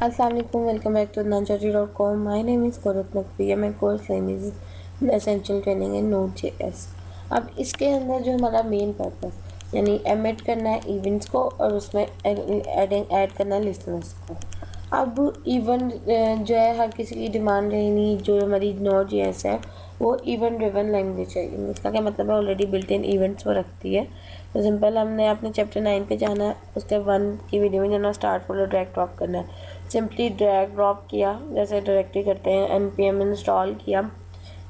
Assalamualaikum, welcome back to nanchaji.com. My name is Korat Naqvi. My course name is Essential Training in Node.js. अब इसके अंदर जो हमारा main purpose यानी emit करना है इवेंट्स को और उसमें ऐड करना है लिसनर्स को। अब इवेंट जो है हर किसी की डिमांड रहेगी। जो हमारी Node.js है वो इवेंट ड्रिवन लैंग्वेज है। इसका क्या मतलब है, ऑलरेडी बिल्ट इन इवेंट्स वो रखती है। तो सिंपल हमने अपने चैप्टर 9 पे जाना है, उसके 1 की वीडियो में जाना, स्टार्ट फोल्डर ड्रैग ड्रॉप करना है। सिंपली ड्रैग ड्रॉप किया जैसे डायरेक्टली करते हैं, npm इंस्टॉल किया,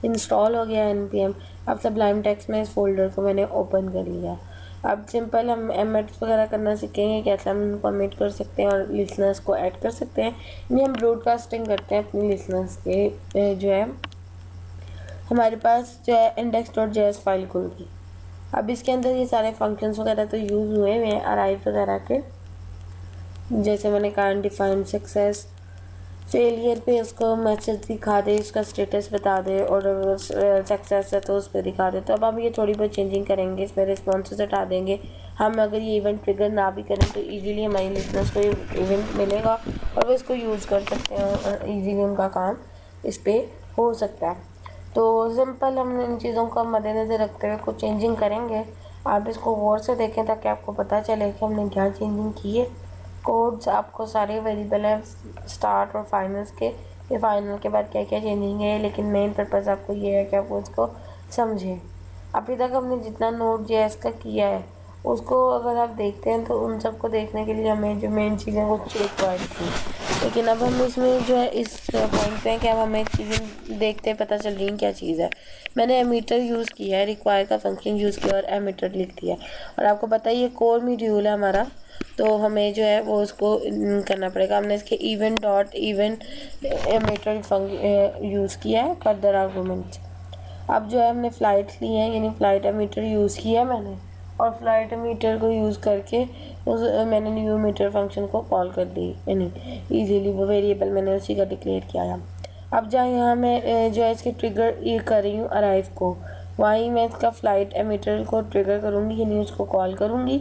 इंस्टॉल हो गया npm। अब सबलाइम टेक्स्ट में इस फोल्डर को मैंने ओपन कर लिया। अब सिंपल हम एमिट्स वगैरह करना सीखेंगे, कैसे हम उनको एमिट कर सकते हैं और लिसनर्स को ऐड कर सकते हैं। यानी हम ब्रॉडकास्टिंग करते हैं अपनी लिसनर्स के जो है हमारे पास जो है index.js फाइल खुल गई। अब इसके अंदर ये सारे फंक्शंस वगैरह तो यूज़ हुए हुए हैं अराइव वगैरह के, जैसे मैंने कहा डिफाइन सक्सेस, फेलियर पे उसको मैसेज दिखा दे, उसका स्टेटस बता दे, और सक्सेस है तो उस पर दिखा दे। तो अब हम ये थोड़ी बहुत चेंजिंग करेंगे, इसमें रिस्पॉन्सेज हटा देंगे। हम अगर ये इवेंट ट्रिगर ना भी करें तो इजीली हमारी लिसनर्स को इवेंट मिलेगा और वो इसको यूज़ कर सकते हैं और इजीली उनका काम इस पर हो सकता है। तो सिंपल हम इन चीज़ों का मद्देनज़र रखते हुए कुछ चेंजिंग करेंगे। आप इसको गौर से देखें ताकि आपको पता चले कि हमने क्या चेंजिंग की है। कोड्स आपको सारे वेरिएबल हैं स्टार्ट और फाइनल्स के, ये फाइनल के बाद क्या क्या चेंजिंग है, लेकिन मेन पर्पज़ आपको ये है कि आप उसको समझें। अभी तक हमने जितना Node.js का किया है उसको अगर आप देखते हैं तो उन सबको देखने के लिए हमें जो मेन चीज़ें वो रिक्वायर्ड थी, लेकिन अब हम इसमें जो है इस पॉइंट पे हैं कि अब हमें चीज़ें देखते पता चल रही हैं क्या चीज़ है। मैंने एमीटर यूज़ किया है, रिक्वायर का फंक्शन यूज़ किया और एमीटर लिख दिया। और आपको पता है ये कोर मॉड्यूल है हमारा, तो हमें जो है वो उसको करना पड़ेगा। हमने इसके इवेंट एमीटर यूज़ किया है फर्दर आर्गूमेंट। अब जो है हमने फ्लाइट्स ली हैं, यानी फ्लाइट एमीटर यूज़ किया मैंने, और फ्लाइट मीटर को यूज़ करके मैंने न्यू मीटर फंक्शन को कॉल कर दी, यानी इजीली वो वेरिएबल मैंने उसी का डिक्लेयर किया है। अब जहाँ यहाँ मैं जो है इसके ट्रिगर ये कर रही हूँ अराइव को, वहीं मैं इसका फ्लाइट एमीटर को ट्रिगर करूँगी, यानी उसको कॉल करूँगी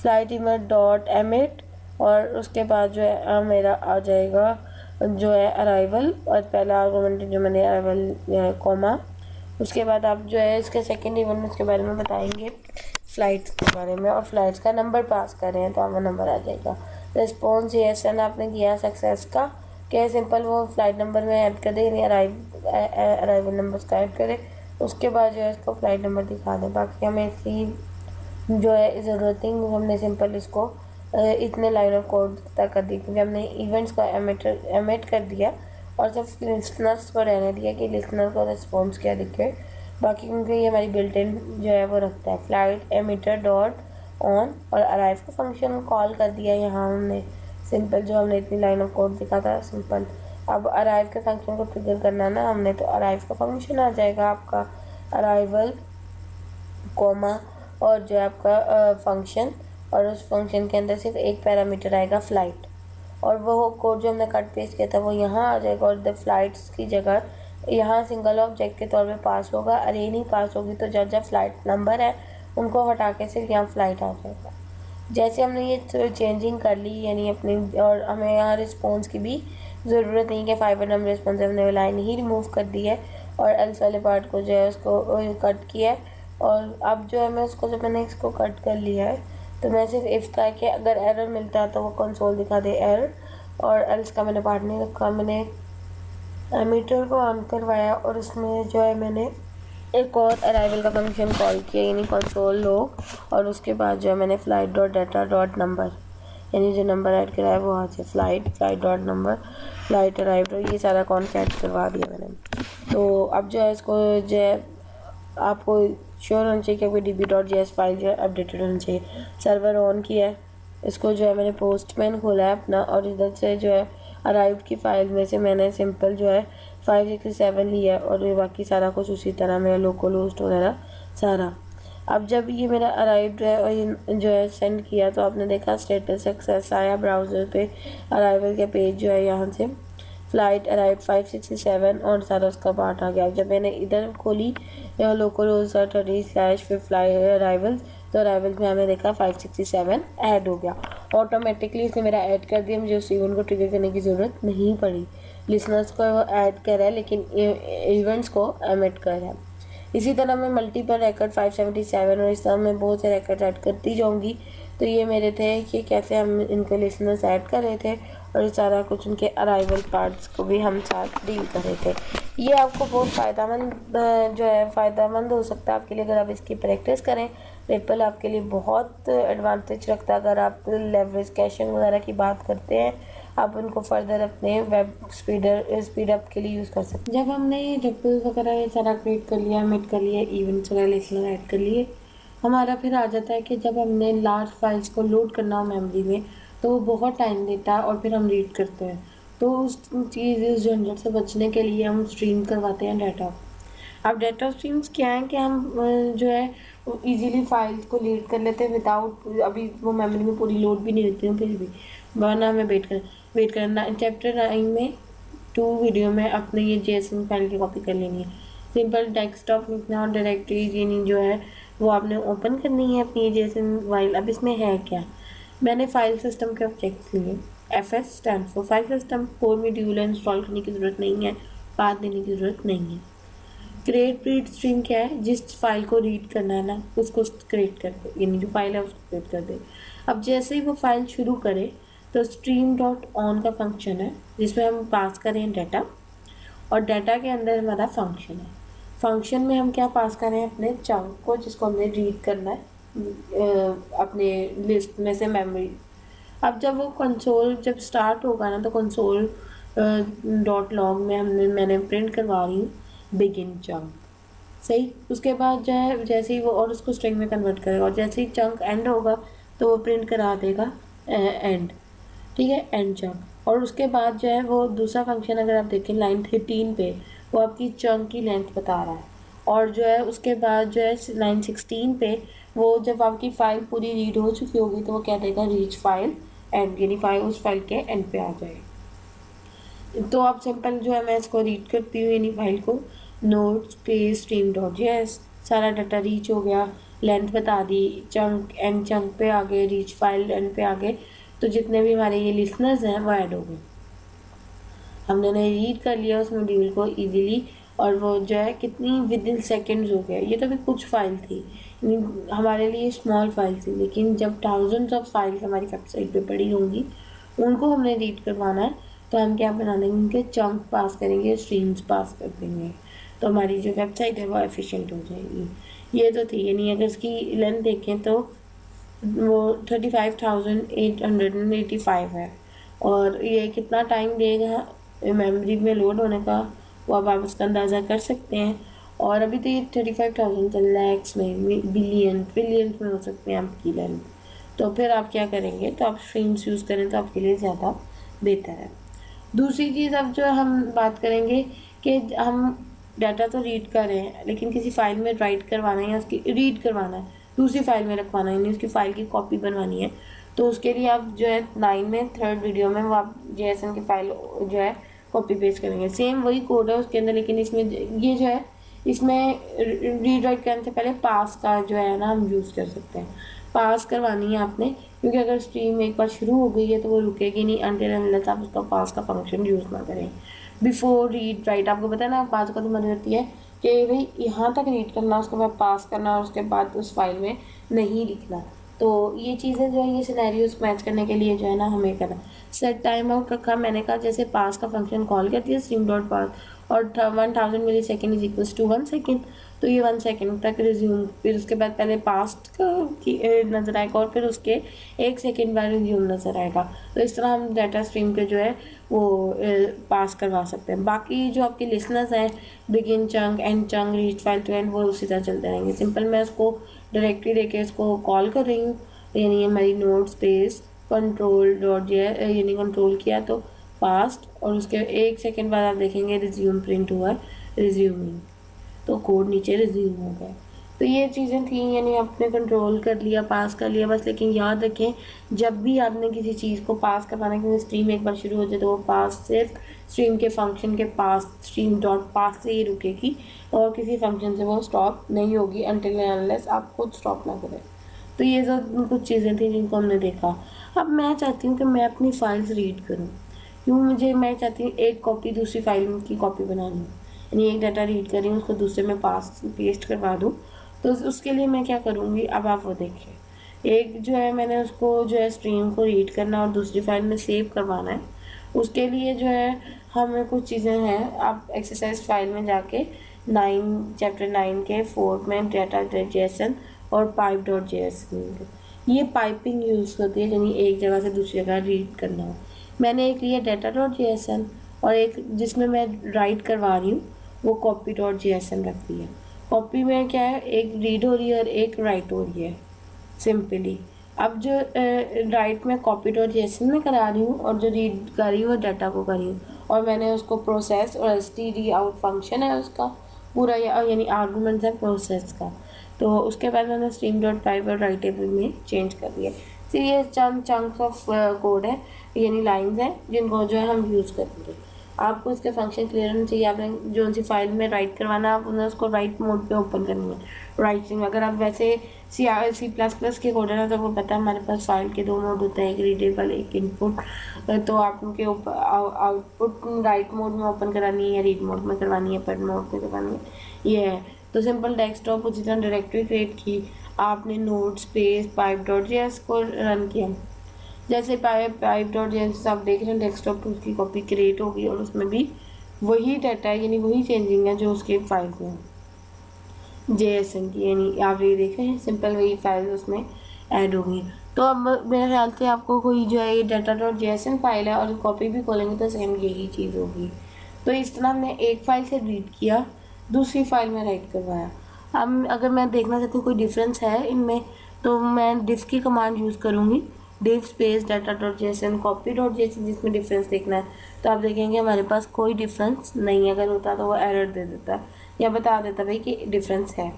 फ्लाइट इमेट डॉट एमिट, और उसके बाद जो है मेरा आ जाएगा जो है अराइवल, और पहला आर्गूमेंट जो मैंने अराइवल कॉमा। उसके बाद आप जो है इसके सेकंड इवेंट उसके बारे में बताएंगे, फ़्लाइट्स के बारे में, और फ्लाइट्स का नंबर पास कर रहे हैं तो आपका नंबर आ जाएगा। रिस्पॉन्स येस एंड आपने किया सक्सेस का, क्या सिंपल वो फ्लाइट नंबर में ऐड कर दे, यानी अराइवल नंबर का ऐड करे। उसके बाद जो है इसको फ्लाइट नंबर दिखा दें। बाकी हमें इसकी जो है ज़रूरत नहीं, हमने सिंपल इसको इतने लाइन ऑफ कोड तक कर दी, क्योंकि हमने इवेंट्स को एमिट कर दिया और सिर्फ लिसनर्स को रहने दिया कि लिसनर को रिस्पॉन्स क्या दिखे। बाकी क्योंकि ये हमारी बिल्ट इन जो है वो रखता है फ्लाइट एमीटर डॉट ऑन, और अराइव का फंक्शन कॉल कर दिया यहाँ हमने सिंपल, जो हमने इतनी लाइन ऑफ कोड दिखा था सिंपल। अब अराइव के फंक्शन को ट्रिगर करना ना हमने, तो अराइव का फंक्शन आ जाएगा आपका अराइवल कोमा और जो है आपका फंक्शन, और उस फंक्शन के अंदर सिर्फ एक पैरामीटर आएगा फ्लाइट, और वो कोड जो हमने कट पेस्ट किया था वो यहाँ आ जाएगा, और द फ्लाइट्स की जगह यहाँ सिंगल ऑब्जेक्ट के तौर पे पास होगा। अरे नहीं पास होगी तो जब फ्लाइट नंबर है उनको हटा के सिर्फ यहाँ फ्लाइट आ जाएगा। जैसे हमने ये चेंजिंग कर ली यानी अपनी, और हमें यहाँ रिस्पॉन्स की भी ज़रूरत नहीं कि 5 नंबर रिस्पॉन्स हमने लाइन ही रिमूव कर दी है, और एल्स वाले पार्ट को जो है उसको कट किया है। और अब जो है मैं उसको जब मैंने इसको कट कर लिया है तो मैं सिर्फ इफ़ का कि अगर एरर मिलता है तो वो कंसोल दिखा दे एरर, और एल्स का मैंने पार्ट नहीं रखा। मैंने एमीटर को ऑन करवाया और उसमें जो है मैंने एक और अराइवल का फंक्शन कॉल किया, यानी कंसोल लॉग, और उसके बाद जो है मैंने flight dot data dot number, यानी जो नंबर ऐड कराया वो आज है flight dot number, flight arrive, ये सारा कॉन्टैक्ट करवा दिया मैंने। तो अब जो है इसको जो है आपको श्योर होना चाहिए कि आपकी db.js फाइल जो है अपडेटेड होनी चाहिए। सर्वर ऑन किया है, इसको जो है मैंने पोस्टमैन खोला है अपना, और इधर से जो है अराइव की फ़ाइल में से मैंने सिंपल जो है 567 लिया है, और ये बाकी सारा कुछ उसी तरह मेरा लोकल होस्ट वगैरह सारा। अब जब ये मेरा अराइव जो है और जो है सेंड किया तो आपने देखा स्टेटस सक्सेस आया ब्राउज़र पे, अराइवल के पेज जो है यहाँ से फ्लाइट अराइव 567 और सारा उसका पार्ट आ गया। जब मैंने इधर खोली लोकल होस्ट 30/5 फ्लाइट अराइवल, तो अराइवल में हमें देखा 567 ऐड हो गया। ऑटोमेटिकली इसने मेरा ऐड कर दिया, मुझे उस इवेंट को ट्रिगर करने की ज़रूरत नहीं पड़ी। लिसनर्स को वो ऐड कर रहा है लेकिन इवेंट्स को एमिट कर रहा है। इसी तरह मैं मल्टीपल रिकॉर्ड 577 और इस तरह मैं बहुत से रिकॉर्ड ऐड करती जाऊँगी। तो ये मेरे थे कि कैसे हम इनको लिसनर्स ऐड कर रहे थे और सारा कुछ उनके अराइवल पार्ट्स को भी हम साथ डील कर रहे थे। ये आपको बहुत फ़ायदेमंद हो सकता है आपके लिए अगर आप इसकी प्रैक्टिस करें। रिपल आपके लिए बहुत एडवांटेज रखता है अगर आप लेवरेज कैशिंग वगैरह की बात करते हैं। आप उनको फर्दर अपने वेब स्पीड अप के लिए यूज़ कर सकते हैं। जब हमने रिपल वगैरह ये सारा क्रिएट कर लिया, एमिट कर लिया, इवेंट्स वगैरह लिसनर ऐड कर लिए, हमारा फिर आ जाता है कि जब हमने लार्ज फाइल्स को लोड करना हो मेमोरी में तो वो बहुत टाइम लेता है और फिर हम रीड करते हैं। तो उस उस झंझट से बचने के लिए हम स्ट्रीम करवाते हैं डाटा। अब डाटा स्ट्रीम्स क्या हैं कि हम जो है इजीली फाइल्स को रीड कर लेते हैं विदाउट अभी वो मेमोरी में पूरी लोड भी नहीं होती है, फिर भी वरना हमें वेट करना। चैप्टर 9 में 2 वीडियो में अपने ये जेएसएन फाइल की कॉपी कर लेनी है। सिंपल डेस्कटॉप लिखना और डायरेक्टरी यानी जो है वो आपने ओपन करनी है अपनी जेएसएन फाइल। अब इसमें है क्या, मैंने फाइल सिस्टम के ऑब्जेक्ट्स लिए। FS stand for file system. Core module install करने की ज़रूरत नहीं है, पाथ देने की ज़रूरत नहीं है। क्रिएट रीड स्ट्रीम क्या है, जिस फाइल को रीड करना है ना उसको क्रिएट कर दे, यानी जो फाइल है उसको क्रिएट कर दे। अब जैसे ही वो फाइल शुरू करे तो स्ट्रीम डॉट ऑन का फंक्शन है जिसमें हम पास करें डाटा, और डाटा के अंदर हमारा फंक्शन है। फंक्शन में हम क्या पास करें, अपने चंक को जिसको हमने रीड करना है अपने लिस्ट में से मेमोरी। अब जब वो कंसोल जब स्टार्ट होगा ना तो कंसोल डॉट लॉग में मैंने प्रिंट करवा रही हूँ बिगिन चंक, सही। उसके बाद जो है जैसे ही वो और उसको स्ट्रिंग में कन्वर्ट करेगा और जैसे ही चंक एंड होगा तो वो प्रिंट करा देगा एंड, ठीक है, एंड चंक। और उसके बाद जो है वो दूसरा फंक्शन अगर आप देखें लाइन 13 पे वो आपकी चंक की लेंथ बता रहा है। और जो है उसके बाद जो है लाइन 16 पे वो जब आपकी फ़ाइल पूरी रीड हो चुकी होगी तो वो क्या देगा, रीच फाइल एंड, यानी फाइल उस फाइल के एंड पे आ जाए। तो आप सिंपल जो है मैं इसको रीड करती हूँ यानी फाइल को, note space stream dot JS, सारा डाटा रीच हो गया, लेंथ बता दी, चंक एंड चंक पे आ गए, रीच फाइल एंड पे आ गए। तो जितने भी हमारे ये लिसनर्स हैं वो ऐड हो गए। हमने रीड कर लिया उस मॉड्यूल को इजीली और वो जो है कितनी विद इन सेकेंड्स हो गया। ये तो भी कुछ फाइल थी, हमारे लिए स्मॉल फाइल थी, लेकिन जब थाउजेंड्स ऑफ फाइल्स हमारी वेबसाइट पे पड़ी होंगी उनको हमने रीड करवाना है तो हम क्या बना देंगे, उनके चंक पास करेंगे, स्ट्रीम्स पास कर देंगे, तो हमारी जो वेबसाइट है वो एफिशिएंट हो जाएगी। ये तो थी, यानी अगर इसकी लेंथ देखें तो वो 35,885 है। और ये कितना टाइम देगा मेमोरी में लोड होने का वो अब आप उसका अंदाज़ा कर सकते हैं। और अभी तो ये 35,000 तो लैक्स में, बिलियन ट्रिलियंस में हो सकते हैं आपकी लेंथ। तो फिर आप क्या करेंगे, तो आप स्ट्रीम्स यूज़ करें तो आपके लिए ज़्यादा बेहतर है। दूसरी चीज़ अब जो हम बात करेंगे कि हम डाटा तो रीड कर रहे हैं लेकिन किसी फाइल में राइट करवाना है या उसकी रीड करवाना है, दूसरी फाइल में रखवाना है, यानी उसकी फ़ाइल की कॉपी बनवानी है। तो उसके लिए आप जो है 9 में 3rd वीडियो में वो आप जेएसएन की फ़ाइल जो है कॉपी पेस्ट करेंगे। सेम वही कोड है उसके अंदर, लेकिन इसमें ये जो है इसमें रीड राइट करने से पहले पास का जो है ना हम यूज़ कर सकते हैं। पास करवानी है आपने, क्योंकि अगर स्ट्रीम एक बार शुरू हो गई है तो वो रुकेगी नहीं अनटिल अनलेस आप उसका पास का फंक्शन यूज़ ना करें। बिफोर रीड राइट, आपको पता है ना बात का तो मदद होती है कि भाई यहाँ तक रीड करना, उसके बाद पास करना और उसके बाद उस फाइल में नहीं लिखना। तो ये चीज़ें जो है ये सिनेरियोस मैच करने के लिए जो है ना हमें करना। सेट टाइम आउट रखा मैंने कहा, जैसे पास का फंक्शन कॉल करती है स्ट्रीम डॉट पास और 1000 millisecond is equals to 1 second, तो ये 1 सेकेंड तक रिज्यूम, फिर उसके बाद पहले पास्ट का नज़र आएगा और फिर उसके 1 सेकेंड बाद रिज्यूम नज़र आएगा। तो इस तरह हम डाटा स्ट्रीम के जो है वो पास करवा सकते हैं। बाकी जो आपके लिसनर्स हैं begin chunk and chunk reach file to end वो उसी तरह चलते रहेंगे। सिंपल मैं उसको डायरेक्टली देके इसको कॉल कर रही हूँ, यानी हमारी नोट स्पेस कंट्रोल डॉट यानी कंट्रोल किया तो पास्ट और उसके 1 सेकेंड बाद आप देखेंगे रिज्यूम प्रिंट हुआ, रिज्यूमिंग, तो कोड नीचे रिज्यूम हो गया। तो ये चीज़ें थी, यानी आपने कंट्रोल कर लिया, पास कर लिया बस। लेकिन याद रखें जब भी आपने किसी चीज़ को पास करवाना है, क्योंकि स्ट्रीम एक बार शुरू हो जाए तो वो पास सिर्फ स्ट्रीम के फंक्शन के पास स्ट्रीम डॉट पास से ही रुकेगी और किसी फंक्शन से वो स्टॉप नहीं होगी अनटिल अनलेस आप खुद स्टॉप ना करें। तो ये सब कुछ चीज़ें थी जिनको हमने देखा। अब मैं चाहती हूँ कि मैं अपनी फाइल्स रीड करूँ, क्यों मैं चाहती हूँ एक कॉपी दूसरी फाइल की कॉपी बना लूँ, यानी एक डाटा रीड कर रही हूँ उसको दूसरे में पेस्ट करवा दूँ। तो उसके लिए मैं क्या करूँगी, अब आप वो देखिए। एक जो है मैंने उसको जो है स्ट्रीम को रीड करना और दूसरी फाइल में सेव करवाना है। उसके लिए जो है हमें कुछ चीज़ें हैं, आप एक्सरसाइज फाइल में जाके चैप्टर 9 के 4 में डाटा जेसन और पाइप डॉट जेएस, ये पाइपिंग यूज़ होती है, यानी एक जगह से दूसरी जगह रीड करना हो। मैंने एक लिया डाटा डॉट जेएसन और एक जिसमें मैं राइट करवा रही हूँ वो कॉपी डॉट जेएसन रख दिया। कॉपी में क्या है, एक रीड हो रही है और एक राइट हो रही है सिंपली। अब जो राइट में कॉपी डॉट जेएसन में करा रही हूँ और जो रीड कर रही हूँ वो डाटा को कर रही हूँ, और मैंने उसको प्रोसेस और std आउट फंक्शन है उसका पूरा, यानी आर्गूमेंट है प्रोसेस का। तो उसके बाद मैंने स्ट्रीम डॉट पाइप और राइटेबल में चेंज कर दिया। तो ये चंद चंक्स ऑफ कोड है, यानी लाइंस हैं जिनको जो है हम यूज़ करेंगे। आपको इसके फंक्शन क्लियर होना चाहिए। आपने जो सी फाइल में राइट करवाना है आप उन्हें उसको राइट मोड पे ओपन करनी है, राइटिंग। अगर आप वैसे C++ के कोडर है तो आपको पता है हमारे पास फाइल के दो मोड होते हैं, एक रीडेबल एक इनपुट। तो आप उनके आउटपुट राइट मोड में ओपन करानी है, रीड मोड में करवानी है, पढ़ मोड में करवानी है, ये है। तो सिंपल डेस्कटॉप उसी तरह डायरेक्टरी क्रिएट की, आपने note space pipe dot JS को रन किया। जैसे पाइप डॉट जेएस आप देख रहे हैं डेस्कटॉप पर उसकी कॉपी क्रिएट होगी और उसमें भी वही डाटा है, यानी वही चेंजिंग है जो उसके फाइल में जेएसएन की, यानी आप ये देख रहे हैं सिंपल वही फाइल उसमें ऐड होगी। तो अब मेरे ख्याल से आपको कोई जो है ये डाटा डॉट जेएसएन फाइल है और कॉपी भी खोलेंगे तो सेम यही चीज़ होगी। तो इस तरह हमने एक फाइल से रीड किया, दूसरी फाइल में राइट करवाया। अब अगर मैं देखना चाहती हूँ कोई डिफरेंस है इनमें, तो मैं डिफ की कमांड यूज़ करूँगी, diff space data dot JSN copy dot JSN, जिसमें डिफरेंस देखना है। तो आप देखेंगे हमारे पास कोई डिफरेंस नहीं है, अगर होता तो वो एरर दे देता या बता देता भाई कि डिफरेंस है।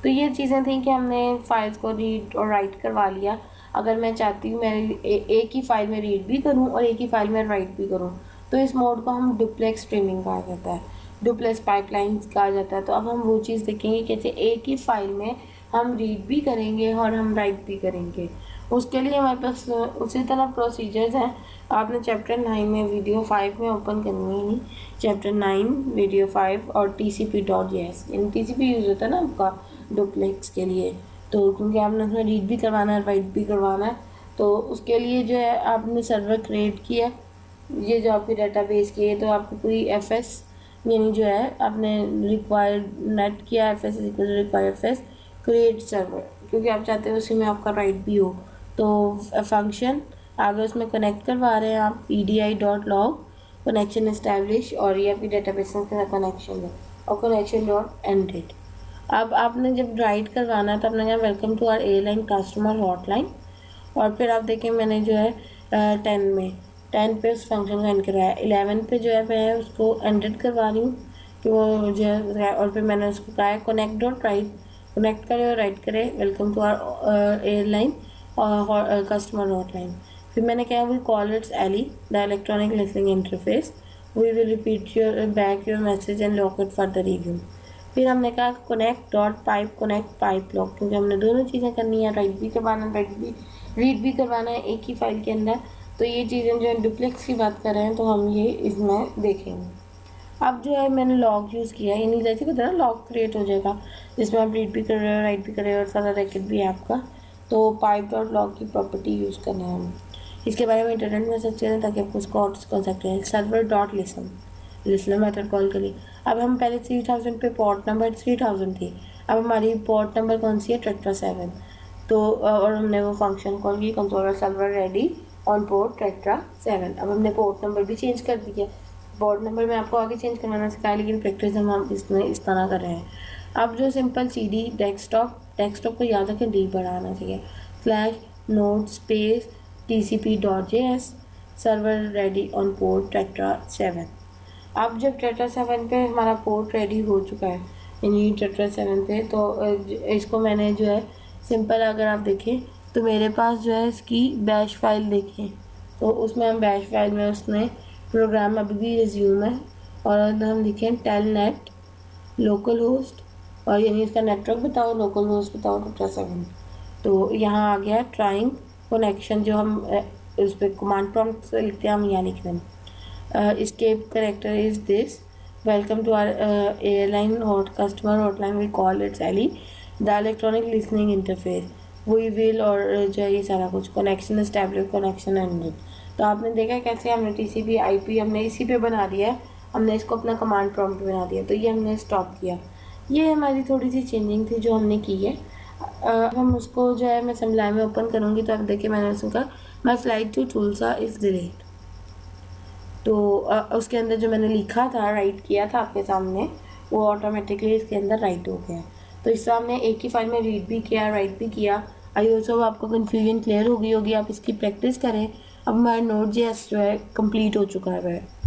तो ये चीज़ें थी कि हमने फाइल्स को रीड और राइट करवा लिया। अगर मैं चाहती हूँ मैं एक ही फाइल में रीड भी करूँ और एक ही फाइल में राइट भी करूँ, तो इस मोड को हम डुप्लेक्स स्ट्रीमिंग कहा जाता है, डुप्लेक्स पाइपलाइंस कहा जाता है। तो अब हम वो चीज़ देखेंगे कैसे एक ही फाइल में हम रीड भी करेंगे और हम राइट भी करेंगे। उसके लिए हमारे पास उसी तरह प्रोसीजर्स हैं। आपने चैप्टर 9 में वीडियो 5 में ओपन करनी है, नहीं चैप्टर 9 वीडियो 5 और tcp.js, इन TCP यूज़ होता है ना आपका डुप्लेक्स के लिए। तो क्योंकि आपने उसमें रीड भी करवाना है राइट भी करवाना है, तो उसके लिए जो है आपने सर्वर क्रिएट किया, ये जो आपकी डाटाबेस की है, तो आपको पूरी fs यानी जो है आपने रिक्वायर्ड नेट किया fs require fs create server, क्योंकि आप चाहते हो उसी में आपका राइट भी हो। तो फंक्शन आगे उसमें कनेक्ट करवा रहे हैं आप edi.log कनेक्शन इस्टेब्लिश, और ये आपकी डेटाबेस का कनेक्शन है, और कनेक्शन डॉट एंडेड। अब आपने जब राइट करवाना है तो आपने कहा welcome to our airline customer hotline, और फिर आप देखें मैंने जो है 10 पे उस फंक्शन का एंड करवाया, 11 पे जो है मैं उसको एंडेड करवा रही हूँ कि वो जो है, और फिर मैंने उसको कहा है कनेक्ट डॉट राइट, कनेक्ट करे और राइट करे वेलकम टू आवर एयरलाइन और कस्टमर हॉटलाइन। फिर मैंने कहा we call its ELI the electronic listening interface, we will repeat your back your message and lock it for the review. फिर हमने कहा कनेक्ट पाइप लॉक, क्योंकि हमने दोनों चीज़ें करनी है, राइट भी करवाना है रीड भी करवाना है एक ही फाइल के अंदर। तो ये चीज़ें जो है डुप्लेक्स की बात कर रहे हैं तो हम ये इसमें देखेंगे। अब जो है मैंने लॉग यूज़ किया, यानी जैसे कि लॉग क्रिएट हो जाएगा जिसमें आप रीड भी कर रहे हो राइट भी कर रहे हो और सारा रैकेट भी है आपका। तो पाइप डॉट लॉग की प्रॉपर्टी यूज़ करना है हमें, इसके बारे में इंटरनेट में सर्च करें ताकि आपको उसको और कर सकते हैं। Server dot listener method call करिए। अब हम पहले 3000 पे पोर्ट नंबर 3000 थी, अब हमारी पोर्ट नंबर कौन सी है टेट्रा 7। तो और हमने वो फंक्शन कॉल की controller server ready on port tetra 7। अब हमने पोर्ट नंबर भी चेंज कर दिया, पोर्ट नंबर में आपको आगे चेंज करवाना सिखाया, लेकिन प्रैक्टिस हम इसमें इस तरह कर रहे हैं। अब जो सिंपल CD डेस्कटॉप को याद रखें डी बढ़ाना चाहिए, /node space tcp.js server ready on port tetra 7। अब जब टेट्रा 7 पे हमारा पोर्ट रेडी हो चुका है, यानी टेट्रा 7 पे, तो इसको मैंने जो है सिंपल अगर आप देखें तो मेरे पास जो है इसकी बैश फाइल देखें, तो उसमें हम बैश फाइल में उसने प्रोग्राम अभी भी रिज्यूम है, और अगर हम लिखें टेलनेट लोकल होस्ट, और यानी इसका नेटवर्क बताओ लोकल होस्ट बताओ टेट्रा 7, तो यहाँ आ गया ट्राइंग कनेक्शन, जो हम उस पर कमांड प्रॉम्प्ट से लिखते हैं, हम यहाँ लिख रहे हैं। escape character is this: welcome to our airline hot customer hotline, we call it Sally, the electronic listening interface, we will, और जो है ये सारा कुछ कनेक्शन एस्टैब्लिश कनेक्शन एंडेड। तो आपने देखा कैसे हमने TCP IP हमने इसी पे बना दिया है, हमने इसको अपना कमांड प्रॉम्प्ट बना दिया, तो ये हमने स्टॉप किया। ये हमारी थोड़ी सी चेंजिंग थी जो हमने की है। अब हम उसको जो है मैं समलाई में ओपन करूँगी, तो आप देखिए मैंने उसको कहा my flight to Tulsa is delayed. तो उसके अंदर जो मैंने लिखा था, राइट किया था आपके सामने, वो ऑटोमेटिकली इसके अंदर राइट हो गया। तो इस तरह हमने एक ही फाइल में रीड भी किया, राइट भी किया। आई होप आपको कन्फ्यूजन क्लियर हो गई होगी, आप इसकी प्रैक्टिस करें। अब हमारा Node.js जो है कंप्लीट हो चुका है।